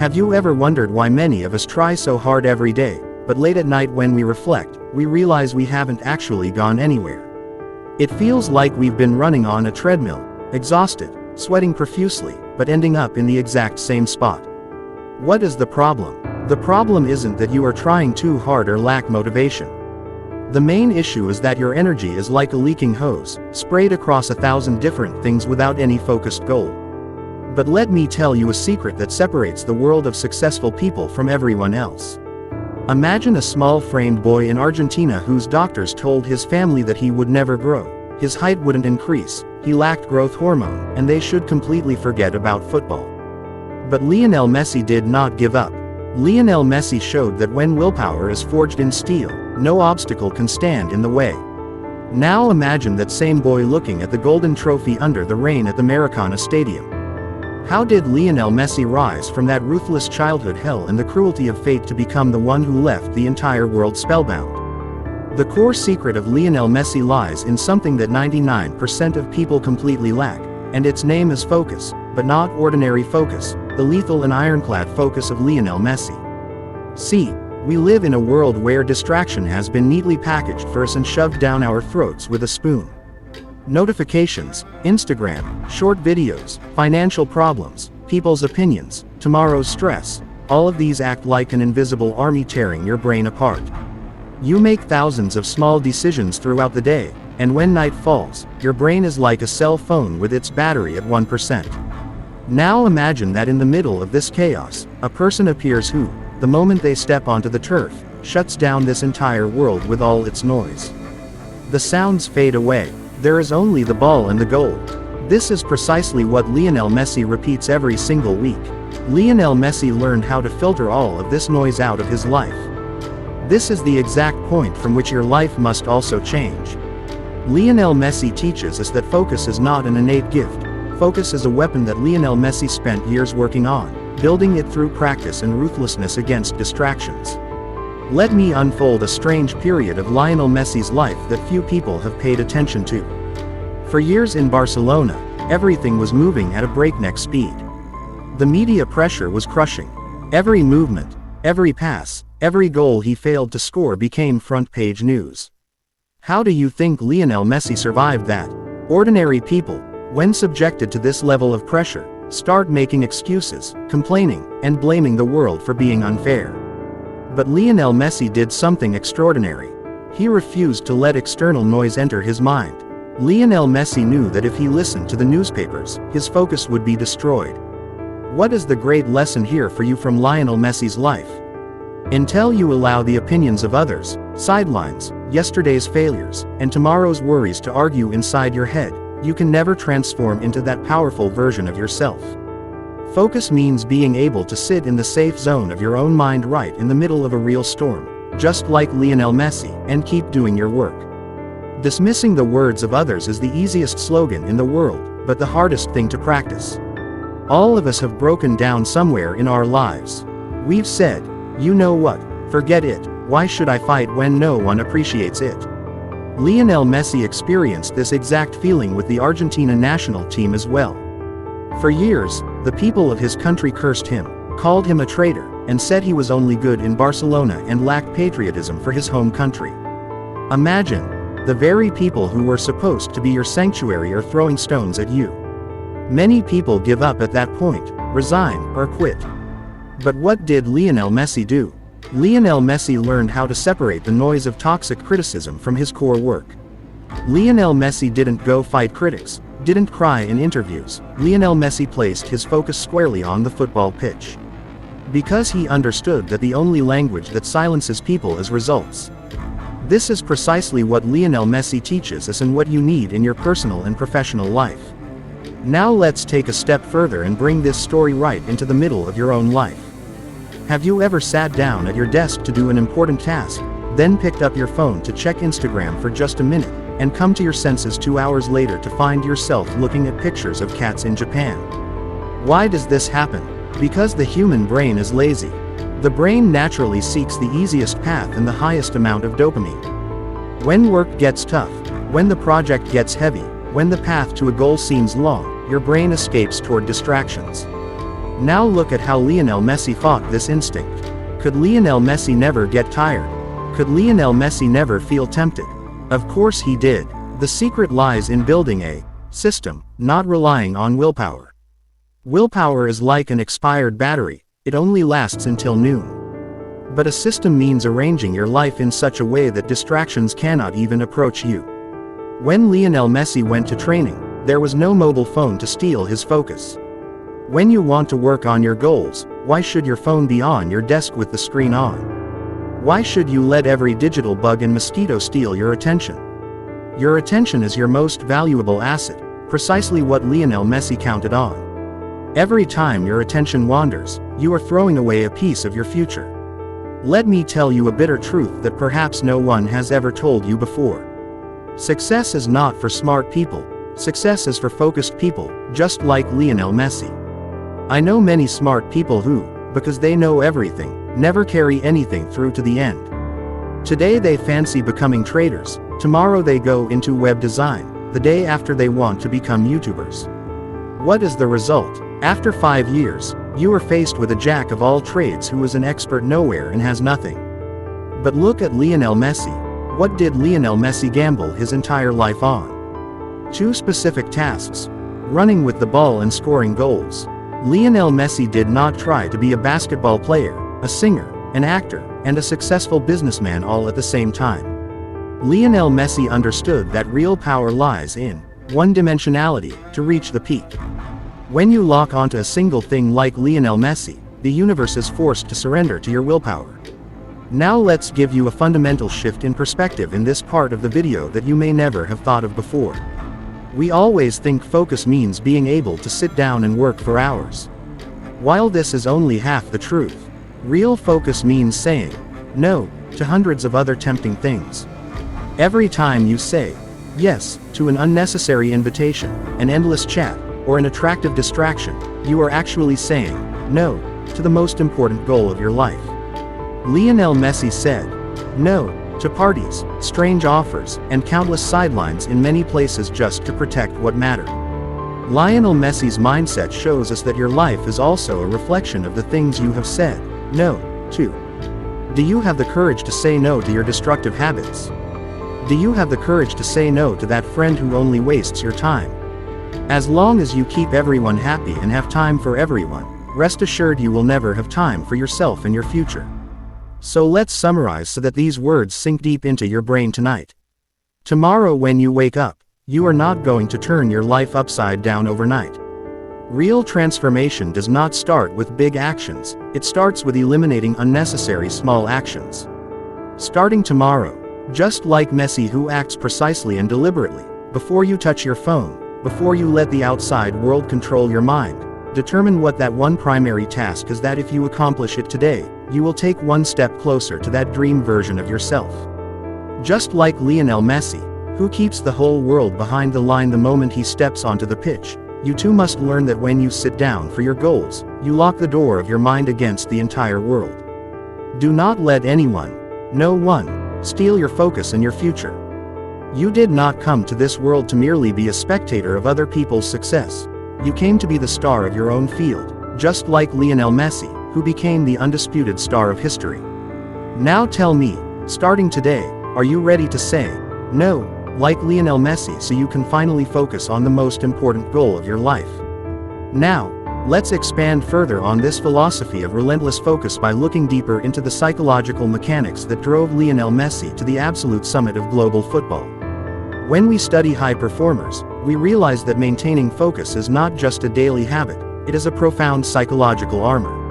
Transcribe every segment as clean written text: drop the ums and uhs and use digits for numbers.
Have you ever wondered why many of us try so hard every day, but late at night when we reflect, we realize we haven't actually gone anywhere? It feels like we've been running on a treadmill, exhausted, sweating profusely, but ending up in the exact same spot. What is the problem? The problem isn't that you are trying too hard or lack motivation. The main issue is that your energy is like a leaking hose, sprayed across 1,000 different things without any focused goal. But let me tell you a secret that separates the world of successful people from everyone else. Imagine a small framed boy in Argentina whose doctors told his family that he would never grow, his height wouldn't increase, he lacked growth hormone, and they should completely forget about football. But Lionel Messi did not give up. Lionel Messi showed that when willpower is forged in steel, no obstacle can stand in the way. Now imagine that same boy looking at the golden trophy under the rain at the Maracana Stadium. How did Lionel Messi rise from that ruthless childhood hell and the cruelty of fate to become the one who left the entire world spellbound? The core secret of Lionel Messi lies in something that 99% of people completely lack, and its name is focus, but not ordinary focus, the lethal and ironclad focus of Lionel Messi. See, we live in a world where distraction has been neatly packaged for us and shoved down our throats with a spoon. Notifications, Instagram, short videos, financial problems, people's opinions, tomorrow's stress, all of these act like an invisible army tearing your brain apart. You make thousands of small decisions throughout the day, and when night falls, your brain is like a cell phone with its battery at 1%. Now imagine that in the middle of this chaos, a person appears who, the moment they step onto the turf, shuts down this entire world with all its noise. The sounds fade away. There is only the ball and the goal. This is precisely what Lionel Messi repeats every single week. Lionel Messi learned how to filter all of this noise out of his life. This is the exact point from which your life must also change. Lionel Messi teaches us that focus is not an innate gift. Focus is a weapon that Lionel Messi spent years working on, building it through practice and ruthlessness against distractions. Let me unfold a strange period of Lionel Messi's life that few people have paid attention to. For years in Barcelona, everything was moving at a breakneck speed. The media pressure was crushing. Every movement, every pass, every goal he failed to score became front-page news. How do you think Lionel Messi survived that? Ordinary people, when subjected to this level of pressure, start making excuses, complaining, and blaming the world for being unfair. But Lionel Messi did something extraordinary. He refused to let external noise enter his mind. Lionel Messi knew that if he listened to the newspapers, his focus would be destroyed. What is the great lesson here for you from Lionel Messi's life? Until you allow the opinions of others, sidelines, yesterday's failures, and tomorrow's worries to argue inside your head, you can never transform into that powerful version of yourself. Focus means being able to sit in the safe zone of your own mind right in the middle of a real storm, just like Lionel Messi, and keep doing your work. Dismissing the words of others is the easiest slogan in the world, but the hardest thing to practice. All of us have broken down somewhere in our lives. We've said, you know what, forget it, why should I fight when no one appreciates it? Lionel Messi experienced this exact feeling with the Argentina national team as well. For years, the people of his country cursed him, called him a traitor, and said he was only good in Barcelona and lacked patriotism for his home country. Imagine, the very people who were supposed to be your sanctuary are throwing stones at you. Many people give up at that point, resign, or quit. But what did Lionel Messi do? Lionel Messi learned how to separate the noise of toxic criticism from his core work. Lionel Messi didn't go fight critics, didn't cry in interviews. Lionel Messi placed his focus squarely on the football pitch. Because he understood that the only language that silences people is results. This is precisely what Lionel Messi teaches us and what you need in your personal and professional life. Now let's take a step further and bring this story right into the middle of your own life. Have you ever sat down at your desk to do an important task, then picked up your phone to check Instagram for just a minute, and come to your senses 2 hours later to find yourself looking at pictures of cats in Japan? Why does this happen? Because the human brain is lazy. The brain naturally seeks the easiest path and the highest amount of dopamine. When work gets tough, when the project gets heavy, when the path to a goal seems long, your brain escapes toward distractions. Now look at how Lionel Messi fought this instinct. Could Lionel Messi never get tired? Could Lionel Messi never feel tempted? Of course he did. The secret lies in building a system, not relying on willpower. Willpower is like an expired battery, it only lasts until noon. But a system means arranging your life in such a way that distractions cannot even approach you. When Lionel Messi went to training, there was no mobile phone to steal his focus. When you want to work on your goals, why should your phone be on your desk with the screen on? Why should you let every digital bug and mosquito steal your attention? Your attention is your most valuable asset, precisely what Lionel Messi counted on. Every time your attention wanders, you are throwing away a piece of your future. Let me tell you a bitter truth that perhaps no one has ever told you before. Success is not for smart people, success is for focused people, just like Lionel Messi. I know many smart people who, because they know everything, never carry anything through to the end. Today they fancy becoming traders, tomorrow they go into web design, the day after they want to become YouTubers. What is the result? After 5 years, you are faced with a jack of all trades who is an expert nowhere and has nothing. But look at Lionel Messi. What did Lionel Messi gamble his entire life on? 2 specific tasks: running with the ball and scoring goals. Lionel Messi did not try to be a basketball player, a singer, an actor, and a successful businessman all at the same time. Lionel Messi understood that real power lies in one-dimensionality to reach the peak. When you lock onto a single thing like Lionel Messi, the universe is forced to surrender to your willpower. Now let's give you a fundamental shift in perspective in this part of the video that you may never have thought of before. We always think focus means being able to sit down and work for hours. While this is only half the truth, real focus means saying no to hundreds of other tempting things. Every time you say yes to an unnecessary invitation, an endless chat, or an attractive distraction, you are actually saying no to the most important goal of your life. Lionel Messi said no to parties, strange offers, and countless sidelines in many places just to protect what mattered. Lionel Messi's mindset shows us that your life is also a reflection of the things you have said no to. Do you have the courage to say no to your destructive habits? Do you have the courage to say no to that friend who only wastes your time? As long as you keep everyone happy and have time for everyone, rest assured you will never have time for yourself and your future. So let's summarize so that these words sink deep into your brain tonight. Tomorrow when you wake up, you are not going to turn your life upside down overnight. Real transformation does not start with big actions, it starts with eliminating unnecessary small actions. Starting tomorrow, just like Messi who acts precisely and deliberately, before you touch your phone, before you let the outside world control your mind, determine what that one primary task is that if you accomplish it today, you will take one step closer to that dream version of yourself. Just like Lionel Messi, who keeps the whole world behind the line the moment he steps onto the pitch, you too must learn that when you sit down for your goals, you lock the door of your mind against the entire world. Do not let anyone, no one, steal your focus and your future. You did not come to this world to merely be a spectator of other people's success. You came to be the star of your own field, just like Lionel Messi, who became the undisputed star of history. Now tell me, starting today, are you ready to say no, like Lionel Messi, so you can finally focus on the most important goal of your life? Now, let's expand further on this philosophy of relentless focus by looking deeper into the psychological mechanics that drove Lionel Messi to the absolute summit of global football. When we study high performers, we realize that maintaining focus is not just a daily habit, it is a profound psychological armor.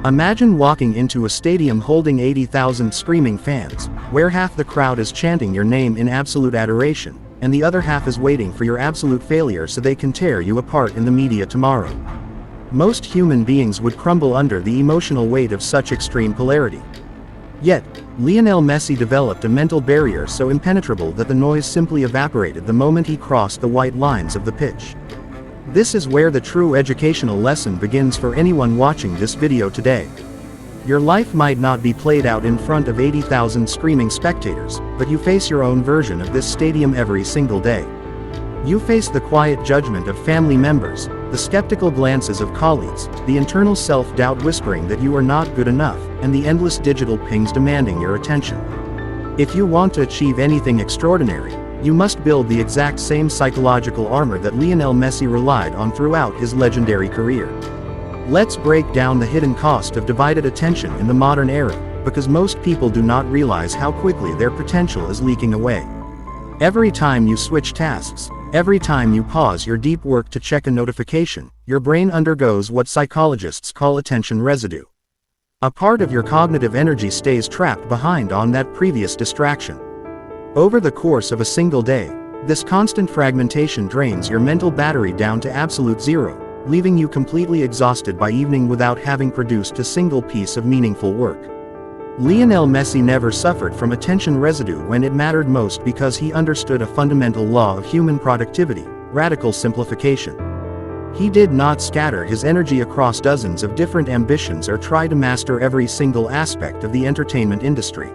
Imagine walking into a stadium holding 80,000 screaming fans, where half the crowd is chanting your name in absolute adoration, and the other half is waiting for your absolute failure so they can tear you apart in the media tomorrow. Most human beings would crumble under the emotional weight of such extreme polarity. Yet, Lionel Messi developed a mental barrier so impenetrable that the noise simply evaporated the moment he crossed the white lines of the pitch. This is where the true educational lesson begins for anyone watching this video today. Your life might not be played out in front of 80,000 screaming spectators, but you face your own version of this stadium every single day. You face the quiet judgment of family members, The skeptical glances of colleagues, the internal self-doubt whispering that you are not good enough, and the endless digital pings demanding your attention. If you want to achieve anything extraordinary, you must build the exact same psychological armor that Lionel Messi relied on throughout his legendary career. Let's break down the hidden cost of divided attention in the modern era, because most people do not realize how quickly their potential is leaking away. Every time you switch tasks, every time you pause your deep work to check a notification, your brain undergoes what psychologists call attention residue. A part of your cognitive energy stays trapped behind on that previous distraction. Over the course of a single day, this constant fragmentation drains your mental battery down to absolute zero, leaving you completely exhausted by evening without having produced a single piece of meaningful work. Lionel Messi never suffered from attention residue when it mattered most because he understood a fundamental law of human productivity: radical simplification. He did not scatter his energy across dozens of different ambitions or try to master every single aspect of the entertainment industry.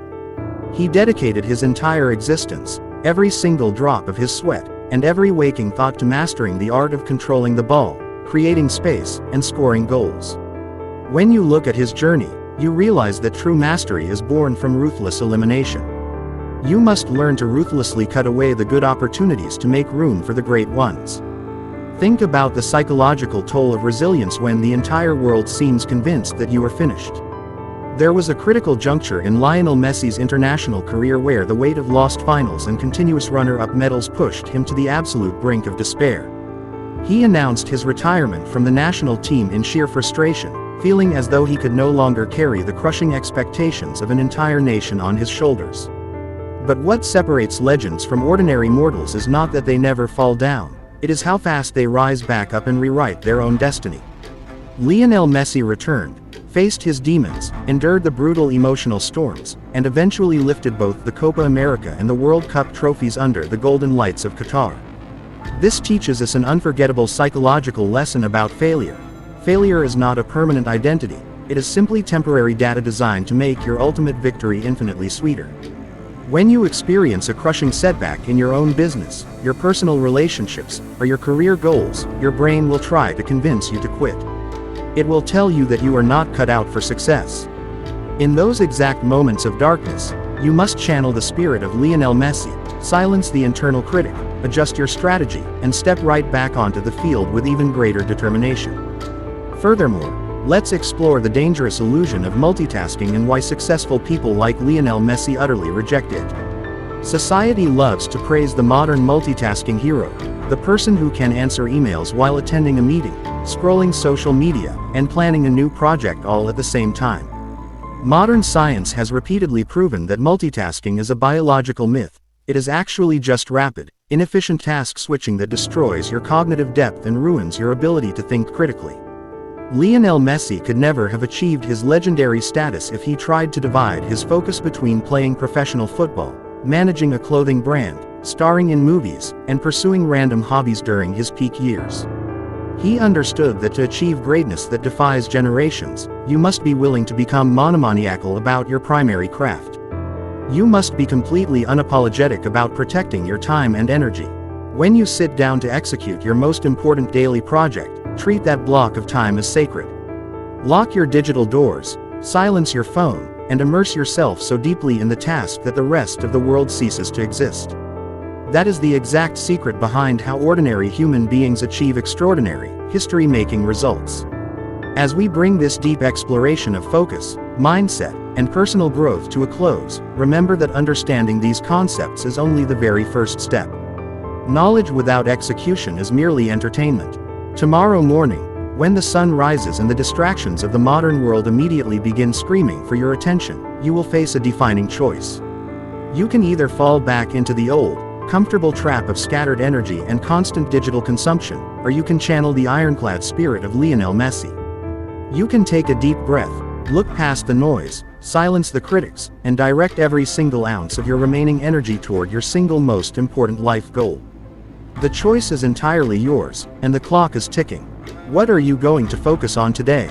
He dedicated his entire existence, every single drop of his sweat, and every waking thought to mastering the art of controlling the ball, creating space, and scoring goals. When you look at his journey, you realize that true mastery is born from ruthless elimination. You must learn to ruthlessly cut away the good opportunities to make room for the great ones. Think about the psychological toll of resilience when the entire world seems convinced that you are finished. There was a critical juncture in Lionel Messi's international career where the weight of lost finals and continuous runner-up medals pushed him to the absolute brink of despair. He announced his retirement from the national team in sheer frustration, feeling as though he could no longer carry the crushing expectations of an entire nation on his shoulders. But what separates legends from ordinary mortals is not that they never fall down, it is how fast they rise back up and rewrite their own destiny. Lionel Messi returned, faced his demons, endured the brutal emotional storms, and eventually lifted both the Copa America and the World Cup trophies under the golden lights of Qatar. This teaches us an unforgettable psychological lesson about failure. Failure is not a permanent identity, it is simply temporary data designed to make your ultimate victory infinitely sweeter. When you experience a crushing setback in your own business, your personal relationships, or your career goals, your brain will try to convince you to quit. It will tell you that you are not cut out for success. In those exact moments of darkness, you must channel the spirit of Lionel Messi, silence the internal critic, adjust your strategy, and step right back onto the field with even greater determination. Furthermore, let's explore the dangerous illusion of multitasking and why successful people like Lionel Messi utterly reject it. Society loves to praise the modern multitasking hero, the person who can answer emails while attending a meeting, scrolling social media, and planning a new project all at the same time. Modern science has repeatedly proven that multitasking is a biological myth. It is actually just rapid, inefficient task switching that destroys your cognitive depth and ruins your ability to think critically. Lionel Messi could never have achieved his legendary status if he tried to divide his focus between playing professional football, managing a clothing brand, starring in movies, and pursuing random hobbies during his peak years. He understood that to achieve greatness that defies generations, you must be willing to become monomaniacal about your primary craft. You must be completely unapologetic about protecting your time and energy. When you sit down to execute your most important daily project, treat that block of time as sacred. Lock your digital doors, silence your phone, and immerse yourself so deeply in the task that the rest of the world ceases to exist. That is the exact secret behind how ordinary human beings achieve extraordinary, history-making results. As we bring this deep exploration of focus, mindset, and personal growth to a close, remember that understanding these concepts is only the very first step. Knowledge without execution is merely entertainment. Tomorrow morning, when the sun rises and the distractions of the modern world immediately begin screaming for your attention, you will face a defining choice. You can either fall back into the old, comfortable trap of scattered energy and constant digital consumption, or you can channel the ironclad spirit of Lionel Messi. You can take a deep breath, look past the noise, silence the critics, and direct every single ounce of your remaining energy toward your single most important life goal. The choice is entirely yours, and the clock is ticking. What are you going to focus on today?